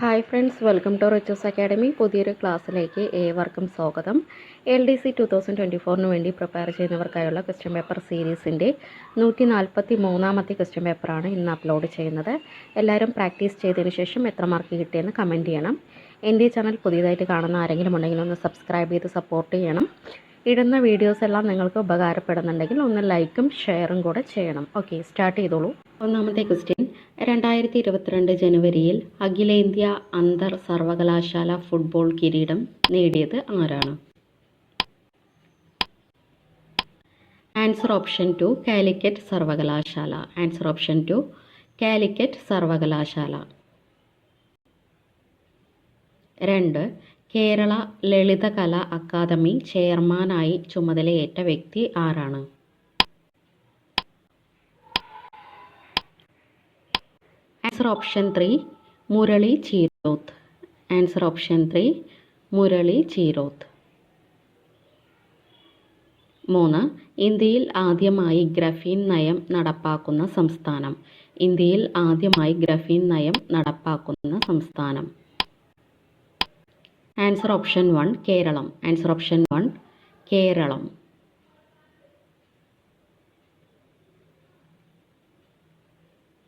Hi friends, welcome to Riches Academy. പുതിയൊരു ക്ലാസ്സിലേക്ക് ഏവർക്കും സ്വാഗതം. LDC 2024 വേണ്ടി പ്രിപ്പയർ ചെയ്യുന്നവർക്കായുള്ള ക്വസ്റ്റ്യൻ പേപ്പർ സീരീസിൻ്റെ 143ാമത്തെ ക്വസ്റ്റ്യൻ പേപ്പറാണ് ഇന്ന് അപ്ലോഡ് ചെയ്യുന്നത്. എല്ലാവരും പ്രാക്ടീസ് ചെയ്തതിന് ശേഷം എത്ര മാർക്ക് കിട്ടിയെന്ന് കമൻറ്റ് ചെയ്യണം. എൻ്റെ ചാനൽ പുതിയതായിട്ട് കാണുന്ന ആരെങ്കിലും ഉണ്ടെങ്കിൽ ഒന്ന് സബ്സ്ക്രൈബ് ചെയ്ത് സപ്പോർട്ട് ചെയ്യണം. ഇടുന്ന വീഡിയോസ് എല്ലാം നിങ്ങൾക്ക് ഉപകാരപ്പെടുന്നുണ്ടെങ്കിൽ ഒന്ന് ലൈക്കും ഷെയറും കൂടെ ചെയ്യണം. ഓക്കെ, സ്റ്റാർട്ട് ചെയ്തോളൂ. ഒന്നാമത്തെ ക്വസ്റ്റ്യൻ, 2022 ജനുവരിയിൽ അഖിലേന്ത്യാ അന്തർ സർവകലാശാല ഫുട്ബോൾ കിരീടം നേടിയത് ആരാണ്? ആൻസർ ഓപ്ഷൻ 2 കാലിക്കറ്റ് സർവകലാശാല. ആൻസർ ഓപ്ഷൻ 2 കാലിക്കറ്റ് സർവകലാശാല. 2. കേരള ലളിതകലാ അക്കാദമി ചെയർമാനായി ചുമതലയേറ്റ വ്യക്തി ആരാണ്? Answer option 3 Murali Cheeroth. Answer option 3 Murali Cheeroth. 3. ഇന്ത്യയിൽ ആദ്യമായി ഗ്രഫീൻ നയം നടപ്പാക്കുന്ന സംസ്ഥാനം. ഇന്ത്യയിൽ ആദ്യമായി ഗ്രഫീൻ നയം നടപ്പാക്കുന്ന സംസ്ഥാനം. Answer option 1 Keralam. Answer option 1 Keralam.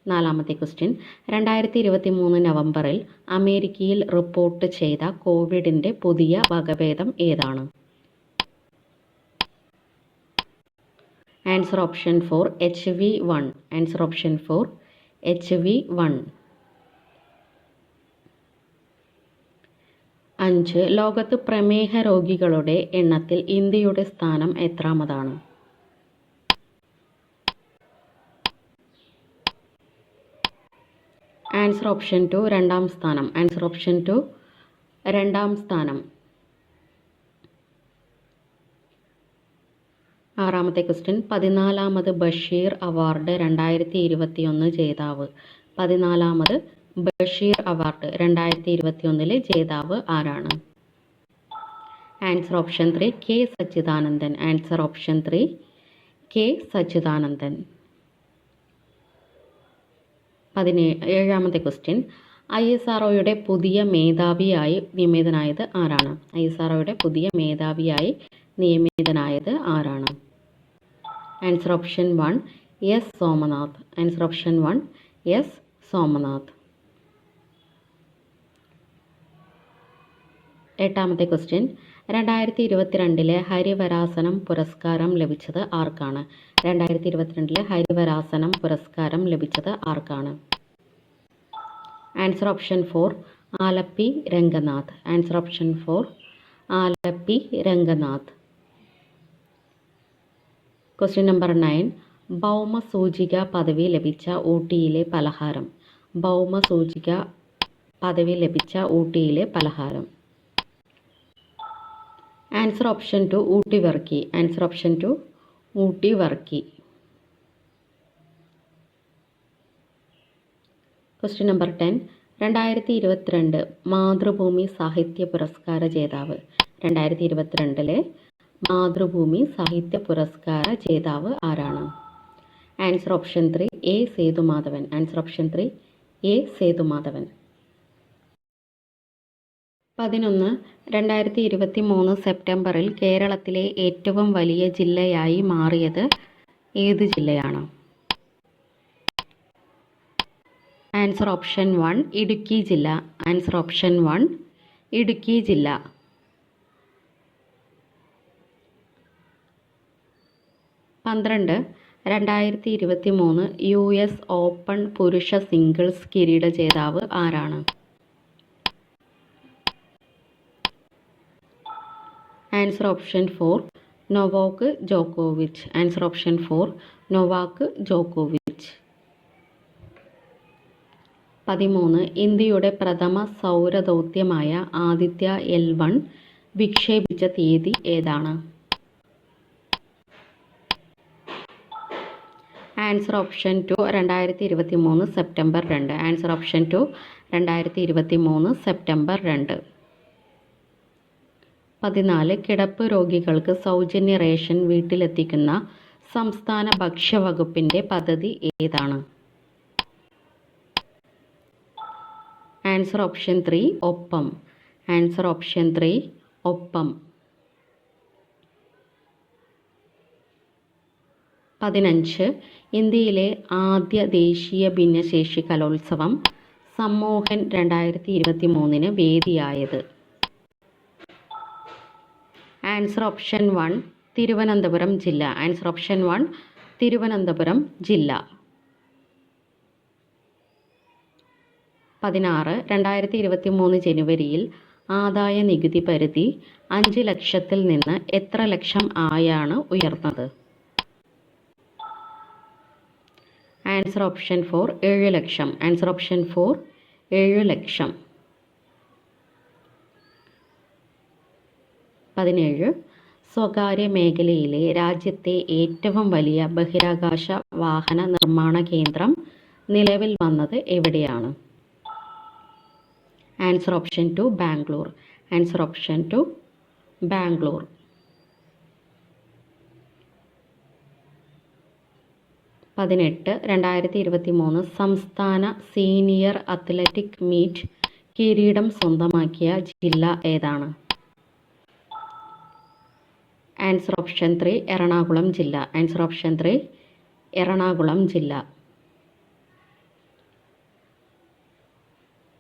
4ാമത്തെ ക്വസ്റ്റ്യൻ, 2023 നവംബറിൽ അമേരിക്കയിൽ റിപ്പോർട്ട് ചെയ്ത കോവിഡിൻ്റെ പുതിയ വകഭേദം ഏതാണ്? Answer option 4 HV1. Answer option 4 HV1. 5. ലോകത്ത് പ്രമേഹ രോഗികളുടെ എണ്ണത്തിൽ ഇന്ത്യയുടെ സ്ഥാനം എത്രാമതാണ്? ആൻസർ ഓപ്ഷൻ 2 രണ്ടാം സ്ഥാനം. ആൻസർ ഓപ്ഷൻ 2 രണ്ടാം സ്ഥാനം. 6ാമത്തെ ക്വസ്റ്റ്യൻ, 14ാമത് ബഷീർ അവാർഡ് 2021 ജേതാവ്. 14ാമത് ബഷീർ അവാർഡ് 2021 ജേതാവ് ആരാണ്? Answer option 3 K Sachidanandan. Answer option 3 K Sachidanandan. 17ാമത്തെ ക്വസ്റ്റ്യൻ, ISROയുടെ പുതിയ മേധാവിയായി നിയമിതനായത് ആരാണ്? ISROയുടെ പുതിയ മേധാവിയായി നിയമിതനായത് ആരാണ്? Answer option 1 S Somanath. Answer option 1 S Somanath. 8ാമത്തെ ക്വസ്റ്റ്യൻ, 2022 ഹരിവരാസനം പുരസ്കാരം ലഭിച്ചത് ആർക്കാണ്? 2022 ഹരിവരാസനം പുരസ്കാരം ലഭിച്ചത് ആർക്കാണ്? Answer option 4 Alleppey Ranganath. Answer option 4 Alleppey Ranganath. Question number 9, ഭൗമസൂചിക പദവി ലഭിച്ച ഊട്ടിയിലെ പലഹാരം. ഭൗമസൂചിക പദവി ലഭിച്ച ഊട്ടിയിലെ പലഹാരം. Answer option 2 Ooty Varkey. Answer option 2 Ooty Varkey. Question number 10, 2022 Mathrubhumi സാഹിത്യ പുരസ്കാര ജേതാവ്. 2022 മാതൃഭൂമി സാഹിത്യ പുരസ്കാര ജേതാവ് ആരാണ്? Answer option 3 A Sethumadhavan. Answer option 3 A Sethumadhavan. 11, 2023 സെപ്റ്റംബറിൽ കേരളത്തിലെ ഏറ്റവും വലിയ ജില്ലയായി മാറിയത് ഏത് ജില്ലയാണ്? ആൻസർ ഓപ്ഷൻ 1 ഇടുക്കി ജില്ല. ആൻസർ ഓപ്ഷൻ 1 ഇടുക്കി ജില്ല. 12, 2023 US ഓപ്പൺ പുരുഷ സിംഗിൾസ് കിരീട ജേതാവ് ആരാണ്? ആൻസർ ഓപ്ഷൻ 4 നൊവാക്ക് ജോക്കോവിച്ച്. ആൻസർ ഓപ്ഷൻ 4 നൊവാക്ക് ജോക്കോവിച്ച്. 13, ഇന്ത്യയുടെ പ്രഥമ സൗരദൗത്യമായ ആദിത്യ L1 വിക്ഷേപിച്ച തീയതി ഏതാണ്? Answer option 2 2023 September 2. Answer option 2 2023 September 2. 14, കിടപ്പ് രോഗികൾക്ക് സൗജന്യ റേഷൻ വീട്ടിലെത്തിക്കുന്ന സംസ്ഥാന ഭക്ഷ്യവകുപ്പിൻ്റെ പദ്ധതി ഏതാണ്? ആൻസർ ഓപ്ഷൻ 3 ഒപ്പം. ആൻസർ ഓപ്ഷൻ 3 ഒപ്പം. 15. ഇന്ത്യയിലെ ആദ്യ ദേശീയ ഭിന്നശേഷി കലോത്സവം സമ്മോഹൻ 2023 വേദിയായത്. ആൻസർ ഓപ്ഷൻ 1 തിരുവനന്തപുരം ജില്ല. ആൻസർ ഓപ്ഷൻ 1 തിരുവനന്തപുരം ജില്ല. 16. 2023 ജനുവരിയിൽ ആദായ നികുതി പരിധി 5 ലക്ഷത്തിൽ നിന്ന് എത്ര ലക്ഷം ആയാണ് ഉയർന്നത്? ആൻസർ ഓപ്ഷൻ 4 7 ലക്ഷം. ആൻസർ ഓപ്ഷൻ 4 7 ലക്ഷം. 17. സ്വകാര്യ മേഖലയിലെ രാജ്യത്തെ ഏറ്റവും വലിയ ബഹിരാകാശ വാഹന നിർമ്മാണ കേന്ദ്രം നിലവിൽ വന്നത് എവിടെയാണ്? Answer option 2 Bangalore. Answer option 2 Bangalore. 18. 2023 സംസ്ഥാന സീനിയർ അത്ലറ്റിക് മീറ്റ് കിരീടം സ്വന്തമാക്കിയ ജില്ല ഏതാണ്? ആൻസർ ഓപ്ഷൻ 3 എറണാകുളം ജില്ല. ആൻസർ ഓപ്ഷൻ 3 എറണാകുളം ജില്ല.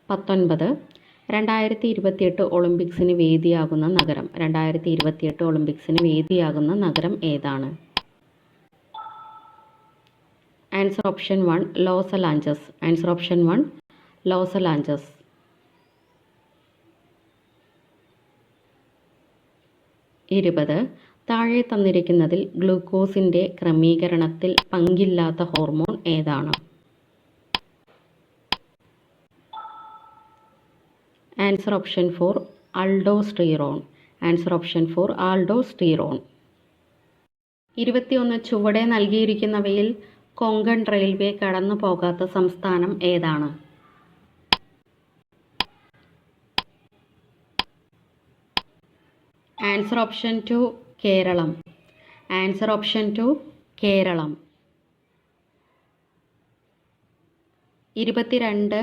19. 2028 ഒളിമ്പിക്സിന് വേദിയാകുന്ന നഗരം. 2028 ഒളിമ്പിക്സിന് വേദിയാകുന്ന നഗരം ഏതാണ്? Answer option 1 Los Angeles. Answer option 1 Los Angeles. 20. താഴെ തന്നിരിക്കുന്നതിൽ ഗ്ലൂക്കോസിൻ്റെ ക്രമീകരണത്തിൽ പങ്കില്ലാത്ത ഹോർമോൺ ഏതാണ്? Answer option 4 aldosterone. Answer option 4 aldosterone. 21. ചുവടെ നൽകിയിരിക്കുന്നവയിൽ കൊങ്കൺ റെയിൽവേ കടന്നു പോകാത്ത സംസ്ഥാനം ഏതാണ്? Answer option 2 Keralam. Answer option 2 Keralam. 22.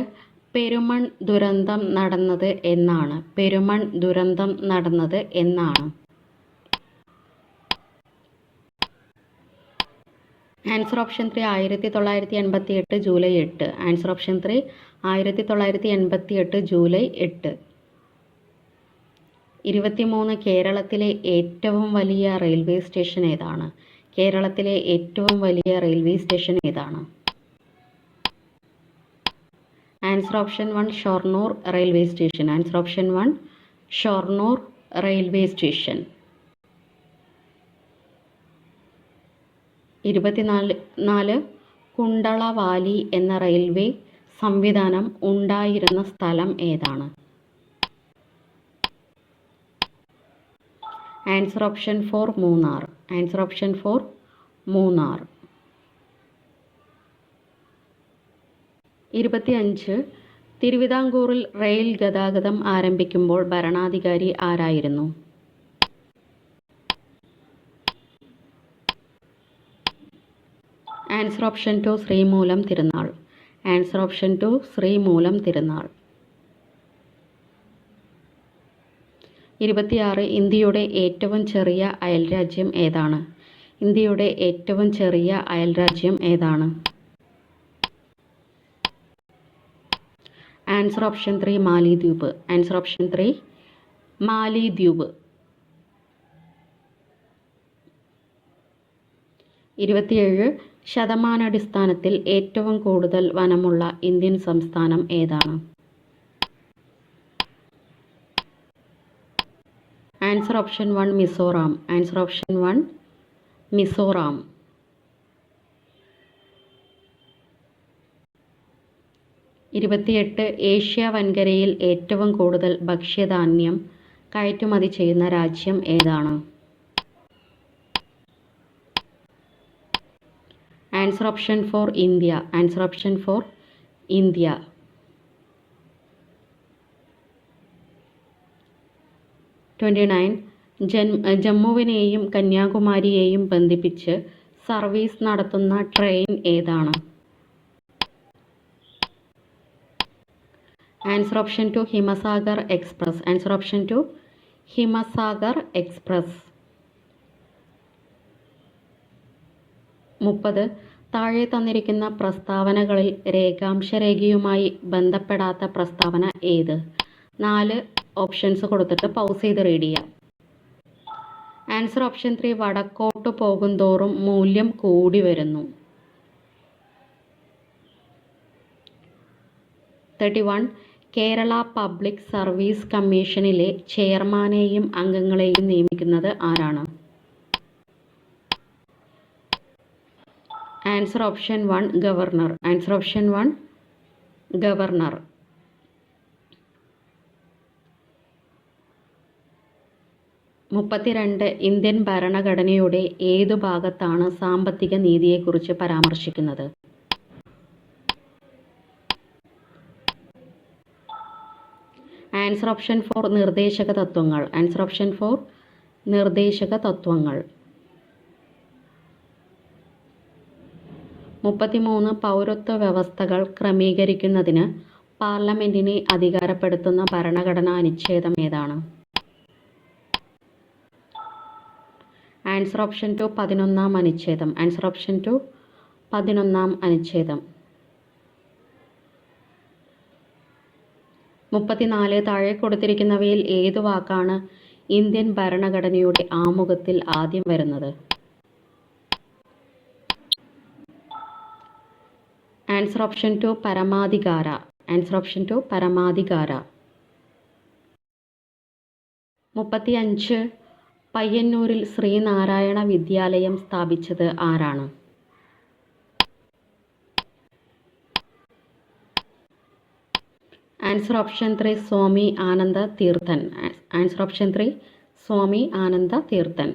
Perumon ദുരന്തം നടന്നത് എന്നാണ്? പെരുമൺ ദുരന്തം നടന്നത് എന്നാണ്? Answer option 3 1988 July 8. Answer option 3 1988 July 8. 23. കേരളത്തിലെ ഏറ്റവും വലിയ റെയിൽവേ സ്റ്റേഷൻ ഏതാണ്? കേരളത്തിലെ ഏറ്റവും വലിയ റെയിൽവേ സ്റ്റേഷൻ ഏതാണ്? Answer option 1 Shoranur railway station. Answer option 1 Shoranur railway station. 24. Kundala Valley എന്ന റെയിൽവേ സംവിധാനം ഉണ്ടായിരുന്ന സ്ഥലം ഏതാണ്? Answer option 4 Munnar. Answer option 4 Munnar. 25. തിരുവിതാംകൂറിൽ റെയിൽ ഗതാഗതം ആരംഭിക്കുമ്പോൾ ഭരണാധികാരി ആരായിരുന്നു? Answer option 2 Sreemoolam Thirunal. Answer option 2 Sreemoolam Thirunal. 26. ഇന്ത്യയുടെ ഏറ്റവും ചെറിയ അയൽരാജ്യം ഏതാണ്? ഇന്ത്യയുടെ ഏറ്റവും ചെറിയ അയൽരാജ്യം ഏതാണ്? ആൻസർ ഓപ്ഷൻ 3 മാലിദ്വീപ്. ആൻസർ ഓപ്ഷൻ 3 മാലിദ്വീപ്. 27. ശതമാനാടിസ്ഥാനത്തിൽ ഏറ്റവും കൂടുതൽ വനമുള്ള ഇന്ത്യൻ സംസ്ഥാനം ഏതാണ്? Answer option 1 Mizoram. Answer option 1 Mizoram. 28. Asia വൻകരയിൽ ഏറ്റവും കൂടുതൽ ഭക്ഷ്യധാന്യം കയറ്റുമതി ചെയ്യുന്ന രാജ്യം ഏതാണ്? Answer option 4 India. Answer option 4 India. 29. ജമ്മുവിനെയും കന്യാകുമാരിയെയും ബന്ധിപ്പിച്ച് സർവീസ് നടത്തുന്ന ട്രെയിൻ ഏതാണ്? Answer option 2 Himsagar express. Answer option 2 Himsagar express. 30. താഴെ തന്നിരിക്കുന്ന പ്രസ്താവനകളിൽ രേഖാംശരേഖയുമായി ബന്ധപ്പെടാത്ത പ്രസ്താവന ഏത്? 4 ഓപ്ഷൻസ് കൊടുത്തിട്ട് പൗസ് ചെയ്ത് റീഡ് ചെയ്യാം. ആൻസർ ഓപ്ഷൻ 3 വടക്കോട്ട് പോകുന്തോറും മൂല്യം കൂടി വരുന്നു. 31. കേരള പബ്ലിക് സർവീസ് കമ്മീഷനിലെ ചെയർമാനെയും അംഗങ്ങളെയും നിയമിക്കുന്നത് ആരാണ്? Answer option 1 governor. Answer option 1 governor. 32. Indian ഭരണഘടനയുടെ ഏതു ഭാഗത്താണ് സാമ്പത്തിക നീതിയെക്കുറിച്ച് പരാമർശിക്കുന്നത്? ആൻസർ ഓപ്ഷൻ 4 നിർദ്ദേശക തത്വങ്ങൾ. ആൻസർ ഓപ്ഷൻ 4 നിർദ്ദേശക തത്വങ്ങൾ. 33. പൗരത്വ വ്യവസ്ഥകൾ ക്രമീകരിക്കുന്നതിന് പാർലമെന്റിനെ അധികാരപ്പെടുത്തുന്ന ഭരണഘടനാ അനുച്ഛേദം ഏതാണ്? ആൻസർ ഓപ്ഷൻ 2 11-ാം അനുച്ഛേദം. ആൻസർ ഓപ്ഷൻ 2 11-ാം അനുച്ഛേദം. 34. താഴെ കൊടുത്തിരിക്കുന്നവയിൽ ഏതു വാക്കാണ് ഇന്ത്യൻ ഭരണഘടനയുടെ ആമുഖത്തിൽ ആദ്യം വരുന്നത്? ആൻസർ ഓപ്ഷൻ 2 പരമാധികാര. ആൻസർ ഓപ്ഷൻ 2 പരമാധികാര. 35. പയ്യന്നൂരിൽ ശ്രീനാരായണ വിദ്യാലയം സ്ഥാപിച്ചത് ആരാണ്? ആൻസർ ഓപ്ഷൻ 3 സ്വാമി ആനന്ദ തീർത്ഥൻ. ആൻസർ ഓപ്ഷൻ 3 സ്വാമി ആനന്ദ തീർത്ഥൻ.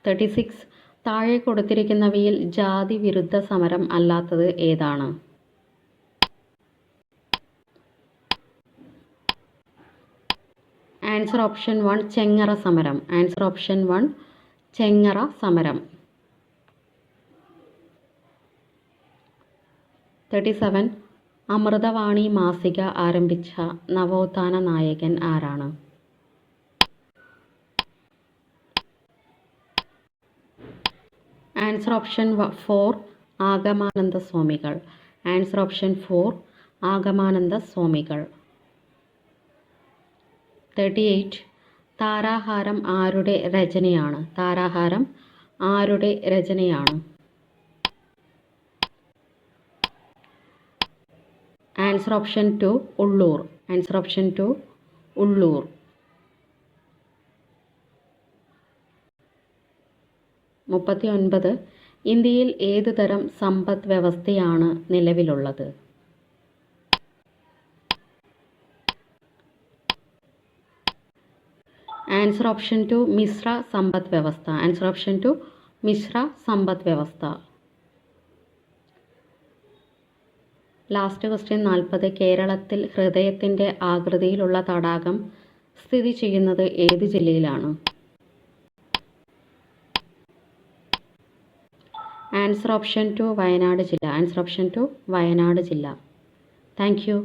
36. താഴെ കൊടുത്തിരിക്കുന്നവയിൽ ജാതി വിരുദ്ധ സമരം അല്ലാത്തത് ഏതാണ്? ആൻസർ ഓപ്ഷൻ 1 ചെങ്ങറ സമരം. ആൻസർ ഓപ്ഷൻ 1 ചെങ്ങറ സമരം. 37. അമൃതവാണി മാസിക ആരംഭിച്ച നവോത്ഥാന നായകൻ ആരാണ്? ആൻസർ ഓപ്ഷൻ 4 ആഗമാനന്ദ സ്വാമികൾ. ആൻസർ ഓപ്ഷൻ 4 ആഗമാനന്ദ സ്വാമികൾ. 38. താരാഹാരം ആരുടെ രചനയാണ്? താരാഹാരം ആരുടെ രചനയാണ്? Answer option 2 Ulloor. Answer option 2 Ulloor. 39. ഇന്ത്യയിൽ ഏതു തരം സമ്പദ് വ്യവസ്ഥയാണ് നിലവിലുള്ളത്? ആൻസർ ഓപ്ഷൻ 2 മിശ്ര സമ്പദ് വ്യവസ്ഥ. ആൻസർ ഓപ്ഷൻ 2 മിശ്ര സമ്പദ് വ്യവസ്ഥ. Last question 40. കേരളത്തിൽ ഹൃദയത്തിൻ്റെ ആകൃതിയിലുള്ള തടാകം സ്ഥിതി ചെയ്യുന്നത് ഏത് ജില്ലയിലാണ്? ആൻസർ ഓപ്ഷൻ 2 വയനാട് ജില്ല. ആൻസർ ഓപ്ഷൻ 2 വയനാട് ജില്ല. Thank you.